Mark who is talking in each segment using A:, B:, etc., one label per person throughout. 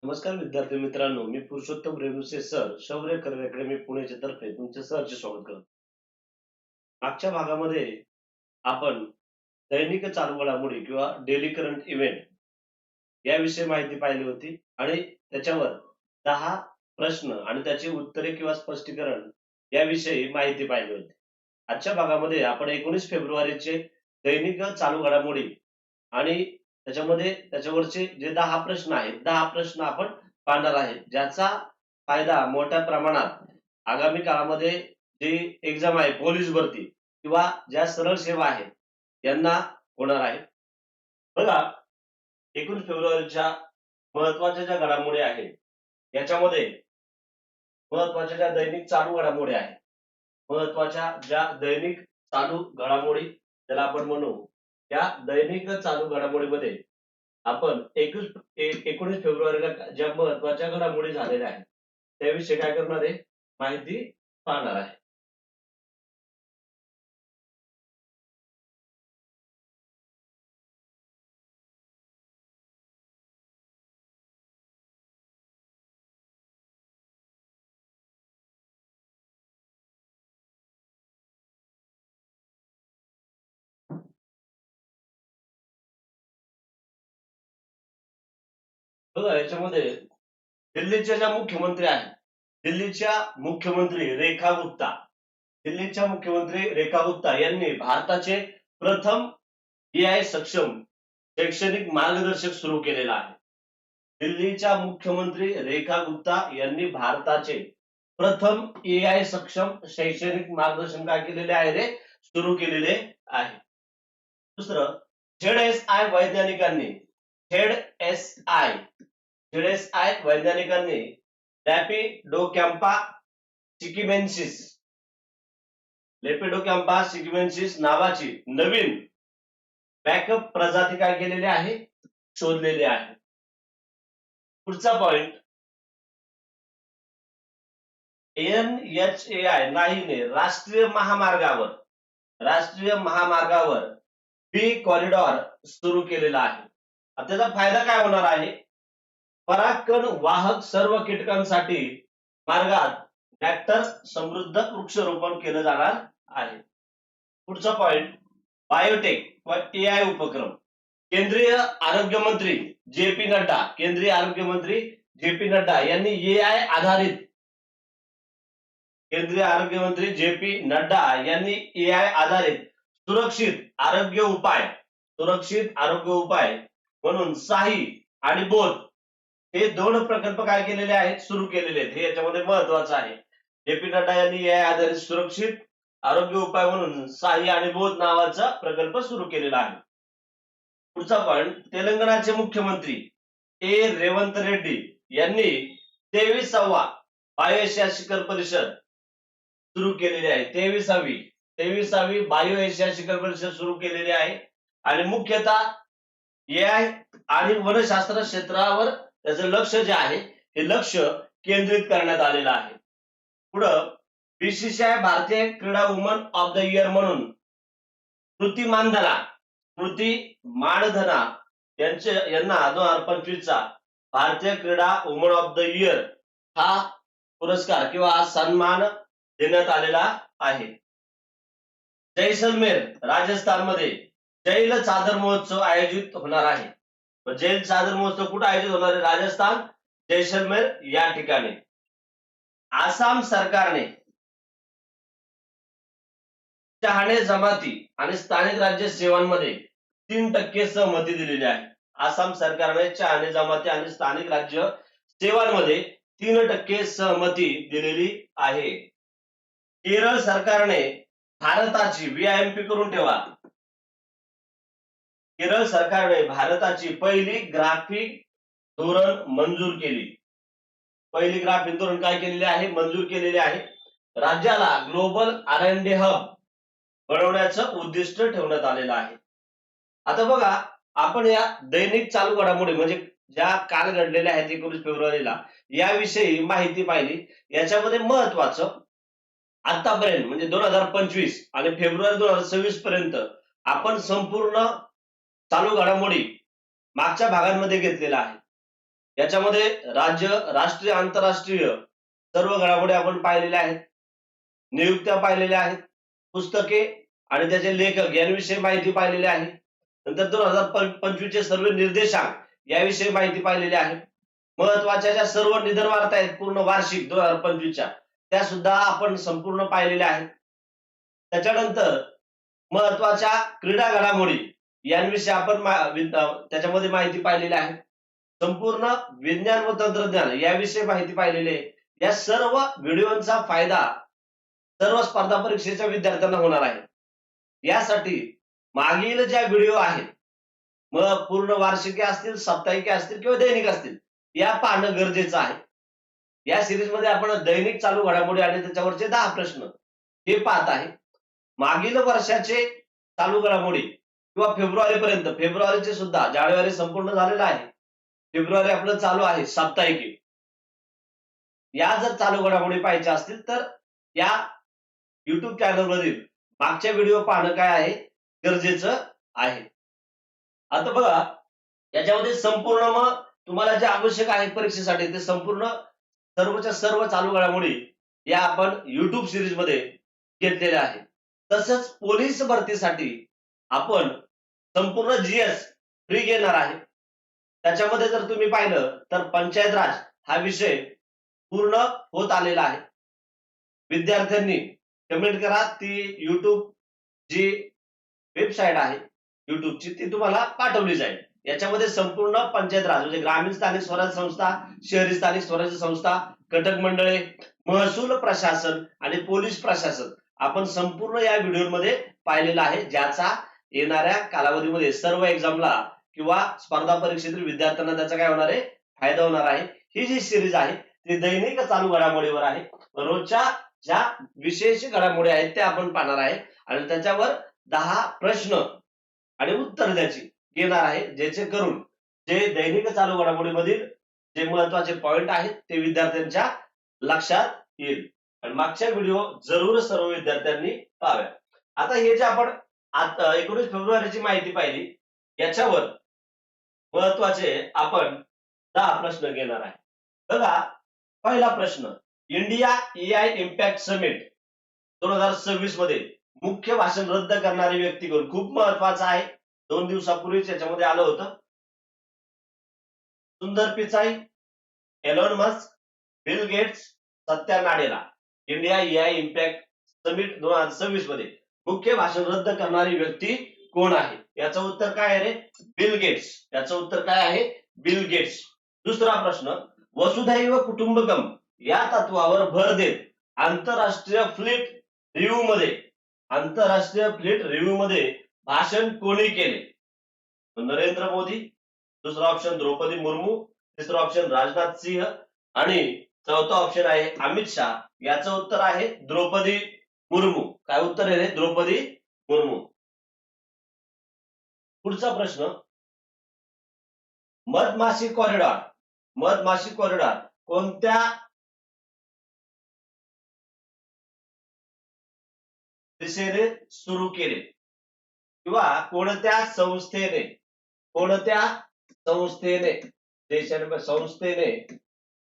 A: नमस्कार विद्यार्थी मित्रांनो, मी पुरुषोत्तम रेणुसे सर, शौर्य करिअर अकॅडमी पुण्याच्या तर्फे तुमचे सहर्ष स्वागत करतो. मागच्या भागामध्ये आपण दैनिक चालू घडामोडी किंवा डेली करंट इव्हेंट याविषयी माहिती पाहिली होती आणि त्याच्यावर 10 प्रश्न आणि त्याची उत्तरे किंवा स्पष्टीकरण याविषयी माहिती पाहिली होती. आजच्या भागामध्ये आपण 19 फेब्रुवारीचे दैनिक चालू घडामोडी आणि त्याच्यामध्ये त्याच्यावरचे जे 10 प्रश्न आहेत, 10 प्रश्न आपण पाहणार आहे, ज्याचा फायदा मोठ्या प्रमाणात आगामी काळामध्ये जी एक्झाम आहे पोलीस भरती किंवा ज्या सरळ सेवा आहेत यांना होणार आहे. बघा, 19 फेब्रुवारीच्या महत्वाच्या ज्या घडामोडी आहेत याच्यामध्ये महत्वाच्या ज्या दैनिक चालू घडामोडी आहेत, महत्वाच्या ज्या दैनिक चालू घडामोडी ज्याला आपण म्हणू, या दैनिक चालू घडामोडीमध्ये आपण 19 फेब्रुवारीला ज्या महत्वाच्या घडामोडी झालेल्या आहेत त्याविषयी काय करणार आहे, माहिती पाहणार आहे. बघा, याच्यामध्ये दिल्लीच्या ज्या मुख्यमंत्री आहेत, दिल्लीच्या मुख्यमंत्री रेखा गुप्ता, दिल्लीच्या मुख्यमंत्री रेखा गुप्ता यांनी भारताचे प्रथम एआय सक्षम शैक्षणिक मार्गदर्शक सुरू केलेला आहे. दिल्लीच्या मुख्यमंत्री रेखा गुप्ता यांनी भारताचे प्रथम एआय सक्षम शैक्षणिक मार्गदर्शन काय केलेले आहे रे, सुरू केलेले आहे. दुसरं, ZSI वैज्ञानिकांनी ZSI ZSI वैज्ञानिकांनी लॅपिडोकॅम्पा सिकिमेन्सिस लेपिडोकॅम्पा सिकिमेन्सिस नावाची नवीन बॅकअप प्रजाती काय केलेली आहे, शोधलेली आहे. पुढचा पॉइंट, NHAI नाहीने राष्ट्रीय महामार्गावर बी कॉरिडॉर सुरू केलेला आहे. त्याचा फायदा काय होणार आहे, परागकण वाहक सर्व कीटकांसाठी मार्गात नेक्टर समृद्ध वृक्षारोपण केलं जाणार आहे. पुढचा पॉइंट, बायोटेक व एआय उपक्रम. केंद्रीय आरोग्य मंत्री जे पी नड्डा यांनी एआय आधारित सुरक्षित आरोग्य उपाय म्हणून साही आणि बोध हे दोन प्रकल्प काय केलेले आहेत, सुरू केलेले आहेत. हे याच्यामध्ये महत्वाचं आहे. जे पी नड्डा यांनी एआय आधारित सुरक्षित आरोग्य उपाय म्हणून साही आणि बोध नावाचा प्रकल्प सुरू केलेला आहे. पुढचा पॉइंट, तेलंगणाचे मुख्यमंत्री रेवंत रेड्डी यांनी 23वा बायो एशिया शिखर परिषद सुरू केलेली आहे. 23वी बायो एशिया शिखर परिषद सुरू केलेली आहे आणि मुख्यतः एआय आणि वनशास्त्र क्षेत्रावर त्याचं लक्ष जे आहे हे लक्ष केंद्रित करण्यात आलेलं आहे. पुढं, बीसीसीआय भारतीय क्रीडा वुमन ऑफ द इयर म्हणून स्मृती मानधना यांना 2025 चा भारतीय क्रीडा वुमन ऑफ द इयर हा पुरस्कार किंवा हा सन्मान देण्यात आलेला आहे. जैसलमेर राजस्थानमध्ये जैल चादर महोत्सव आयोजित होणार आहे. जैल चादर महोत्सव कुठे आयोजित होणार आहे, राजस्थान जैसलमेर या ठिकाणी. आसाम सरकारने चहाणे जमाती आणि स्थानिक राज्य सेवांमध्ये 3% सहमती दिलेली आहे. आसाम सरकारने चहाणे जमाती आणि स्थानिक राज्य सेवांमध्ये 3% सहमती दिलेली आहे. केरळ सरकारने भारताची VIMP करून ठेवा, केरळ सरकारने भारताची पहिली ग्राफिक धोरण मंजूर केली. पहिली ग्राफिक धोरण काय केलेले आहे, मंजूर केलेले आहे. राज्याला ग्लोबल R&D हब बनवण्याचं उद्दिष्ट ठेवण्यात आलेलं आहे. आता बघा, आपण या दैनिक चालू घडामोडी म्हणजे ज्या काल घडलेल्या आहेत 19 फेब्रुवारीला याविषयी माहिती पाहिली. याच्यामध्ये महत्वाचं, आतापर्यंत म्हणजे 2025 आणि फेब्रुवारी 2026 पर्यंत आपण संपूर्ण चालू घडामोडी मागच्या भागांमध्ये घेतलेला आहे. याच्यामध्ये राज्य, राष्ट्रीय, आंतरराष्ट्रीय सर्व घडामोडी आपण पाहिलेल्या आहेत. नियुक्त्या पाहिलेल्या आहेत. पुस्तके आणि त्याचे लेखक यांविषयी माहिती पाहिलेली आहे. नंतर 2025 चे सर्व निर्देशांक याविषयी माहिती पाहिलेली आहे. महत्वाच्या ज्या सर्व निधन वार्ता आहेत पूर्ण वार्षिक 2025 च्या त्या सुद्धा आपण संपूर्ण पाहिलेल्या आहेत. त्याच्यानंतर महत्वाच्या क्रीडा घडामोडी यांविषयी आपण त्याच्यामध्ये माहिती पाहिलेली आहे. संपूर्ण विज्ञान व तंत्रज्ञान याविषयी माहिती पाहिलेली आहे. या सर्व व्हिडिओचा फायदा सर्व स्पर्धा परीक्षेच्या विद्यार्थ्यांना होणार आहे. यासाठी मागील ज्या व्हिडिओ आहेत, मग पूर्ण वार्षिकी असतील, साप्ताहिकी असतील किंवा दैनिक असतील, या पाहणं गरजेचं आहे. या सिरीज मध्ये आपण दैनिक चालू घडामोडी आणि त्याच्यावरचे 10 प्रश्न हे पाहत आहे. मागील वर्षाचे चालू घडामोडी किंवा फेब्रुवारीपर्यंत, फेब्रुवारीचे सुद्धा, जानेवारी संपूर्ण झालेला आहे, फेब्रुवारी आपलं चालू आहे साप्ताहिकी. या जर चालू घडामोडी पाहायच्या असतील तर या युट्यूब चॅनल मधील मागच्या व्हिडिओ पाहणं काय आहे गरजेचं आहे. आता बघा याच्यामध्ये संपूर्ण मग तुम्हाला जे आवश्यक आहे परीक्षेसाठी ते संपूर्ण सर्वच्या सर्व चालू घडामोडी या आपण युट्यूब सिरीज मध्ये घेतलेल्या आहे. तसंच पोलीस भरतीसाठी आपण संपूर्ण जीएस फ्री घेणार आहे. त्याच्यामध्ये जर तुम्ही पाहिलं तर पंचायत राज हा विषय पूर्ण होत आलेला आहे. विद्यार्थ्यांनी कमेंट करा, ती युट्यूब जी वेबसाईट आहे युट्यूबची ती तुम्हाला पाठवली जाईल. याच्यामध्ये संपूर्ण पंचायत राज म्हणजे ग्रामीण स्थानिक स्वराज्य संस्था, शहरी स्थानिक स्वराज्य संस्था, कटक मंडळे, महसूल प्रशासन आणि पोलीस प्रशासन आपण संपूर्ण या व्हिडिओमध्ये पाहिलेला आहे, ज्याचा येणाऱ्या कालावधीमध्ये सर्व एक्झामला किंवा स्पर्धा परीक्षेतील विद्यार्थ्यांना त्याचा काय होणार आहे फायदा होणार आहे. ही जी सिरीज आहे ती दैनिक चालू घडामोडीवर आहे. रोजच्या ज्या विशेष घडामोडी आहेत त्या आपण पाहणार आहे आणि त्याच्यावर 10 प्रश्न आणि उत्तर द्यायची घेणार आहे, ज्याचे करून जे दैनिक चालू घडामोडीमधील जे महत्वाचे पॉइंट आहेत ते विद्यार्थ्यांच्या लक्षात येईल. आणि मागच्या व्हिडिओ जरूर सर्व विद्यार्थ्यांनी पाहाव्या. आता हे जे आपण 19 फेब्रुवारीची माहिती पाहिली याच्यावर महत्वाचे आपण 10 प्रश्न घेणार आहे. बघा पहिला प्रश्न, इंडिया एआय इम्पॅक्ट समिट 2026 मध्ये मुख्य भाषण रद्द करणारी व्यक्ती कोण? खूप महत्वाचा आहे. 2 दिवसापूर्वीच याच्यामध्ये आलं होतं. सुंदर Pichai, Elon Musk, Bill Gates, Satya Nadella. India AI impact summit 2026 मध्ये मुख्य भाषण रद्द करणारी व्यक्ती कोण आहे? याचं उत्तर काय आहे रे? Bill Gates. याचं उत्तर काय आहे? Bill Gates. दुसरा प्रश्न, वसुधैव कुटुंबकम या तत्वावर भर देत आंतरराष्ट्रीय फ्लीट रिव्ह्यू मध्ये भाषण कोणी केले? नरेंद्र मोदी, दुसरा ऑप्शन द्रौपदी मुर्मू, तिसरा ऑप्शन राजनाथ सिंह आणि चौथा ऑप्शन आहे अमित शाह. याचं उत्तर आहे द्रौपदी मुर्मू. काय उत्तर आहे रे? द्रौपदी मुर्मू. पुढचा प्रश्न, मधमाशी कॉरिडॉर कोणत्या दिशेने सुरू केले किंवा कोणत्या संस्थेने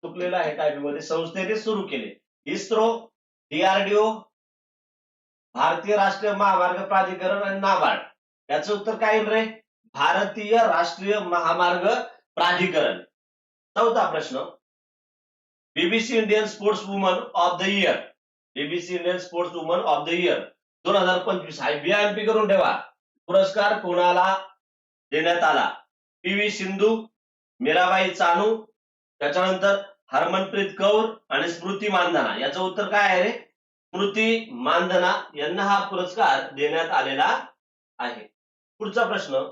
A: चुकलेला आहे टायपिंगमध्ये, संस्थेने सुरू केले? इस्रो, डीआरडीओ, भारतीय राष्ट्रीय महामार्ग प्राधिकरण आणि नाबार्ड. याचं उत्तर काय येईल रे? भारतीय राष्ट्रीय महामार्ग प्राधिकरण. चौथा प्रश्न, BBC Indian sports woman of the year 2025 हा बीआयएमपी करून ठेवा. पुरस्कार कोणाला देण्यात आला? पीव्ही सिंधू, मीराबाई चानू, त्याच्यानंतर हरमनप्रीत कौर आणि स्मृती मानधना. याचं उत्तर काय आहे रे? स्मृती मानधना यांना हा पुरस्कार देण्यात आलेला आहे. पुढचा प्रश्न,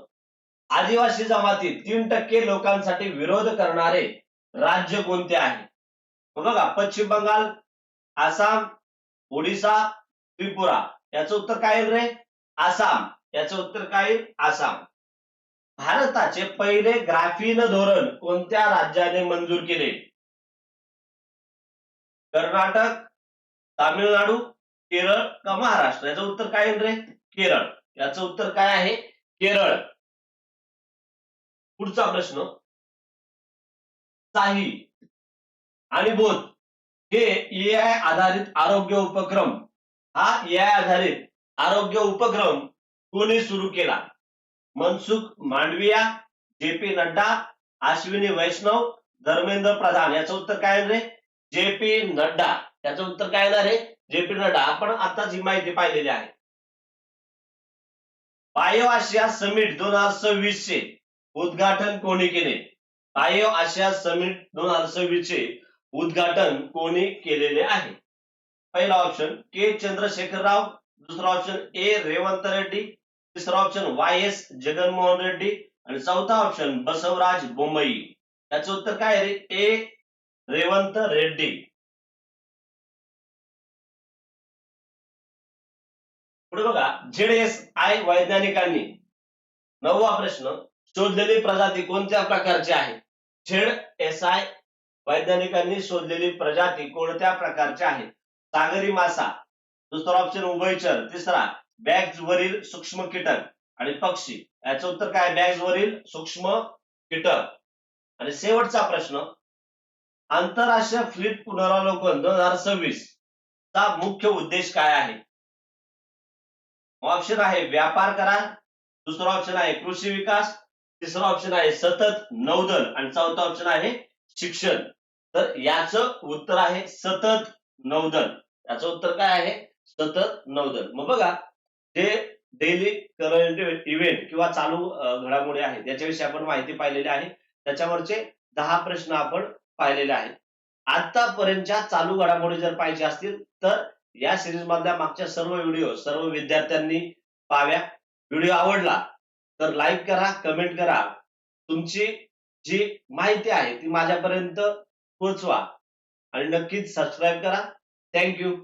A: आदिवासी जमाती 3% लोकांसाठी विरोध करणारे राज्य कोणते आहे? बघा पश्चिम बंगाल, आसाम, ओडिसा, त्रिपुरा. याचं उत्तर काय येईल रे? आसाम. याचं उत्तर काय येईल? आसाम. भारताचे पहिले ग्राफीन धोरण कोणत्या राज्याने मंजूर केले? कर्नाटक, तामिळनाडू, केरळ का महाराष्ट्र? याचं उत्तर काय येईल रे? केरळ. याचं उत्तर काय आहे? केरळ. पुढचा प्रश्न, साही आणि बोध हे एआय आधारित आरोग्य उपक्रम, हा एआय आधारित आरोग्य उपक्रम कोणी सुरू केला? मनसुख मांडविया, जे.पी. नड्डा, अश्विनी वैष्णव, धर्मेंद्र प्रधान. याचं उत्तर काय आहे रे? जे.पी. नड्डा. याचं उत्तर काय येणार आहे? जे.पी. नड्डा. आपण आताच ही माहिती पाहिलेली आहे. बायो आशिया समिट 2026 चे उद्घाटन कोणी केले? बायो आशिया समिट 2026 चे उद्घाटन कोणी केलेले आहे? पहिला ऑप्शन के चंद्रशेखर राव, दुसरा ऑप्शन ए रेवंत रेड्डी, तिसरा option Y S Jaganmohan Reddy आणि चौथा ऑप्शन बसवराज बोम्मई. याचं उत्तर काय आहे रे? ए रेवंत रेड्डी. पुढे बघा, ZSI वैज्ञानिकांनी 9वा प्रश्न, शोधलेली प्रजाती कोणत्या प्रकारची आहे? ZSI वैज्ञानिकांनी शोधलेली प्रजाती कोणत्या प्रकारची आहे? सागरी मासा, दुसरा ऑप्शन उभयचर, तिसरा बॅग्स वरील सूक्ष्म कीटक आणि पक्षी. याचं उत्तर काय? बॅग्स वरील सूक्ष्म कीटक. आणि शेवटचा प्रश्न, आंतरराष्ट्रीय फ्लीट पुनरावलोकन 2026 चा मुख्य उद्देश काय आहे? ऑप्शन आहे व्यापार करार, दुसरा ऑप्शन आहे कृषी विकास, तिसरा ऑप्शन आहे सतत नौदल आणि चौथा ऑप्शन आहे शिक्षण. तर याचं उत्तर आहे सतत नौदल. याचं उत्तर काय आहे? सतत नौदल. मग बघा, जे डेली करंट इव्हेंट किंवा चालू घडामोडी आहेत याच्याविषयी आपण माहिती पाहिलेली आहे. त्याच्यावरचे 10 प्रश्न आपण पाहिलेले आहेत. आतापर्यंतच्या चालू घडामोडी जर पाहिजे असतील तर या सिरीज मधल्या मागच्या सर्व व्हिडिओ सर्व विद्यार्थ्यांनी पाहाव्या. व्हिडिओ आवडला तर लाईक करा, कमेंट करा. तुमची जी माहिती आहे ती माझ्यापर्यंत पोहोचवा आणि नक्कीच सबस्क्राईब करा. थँक्यू.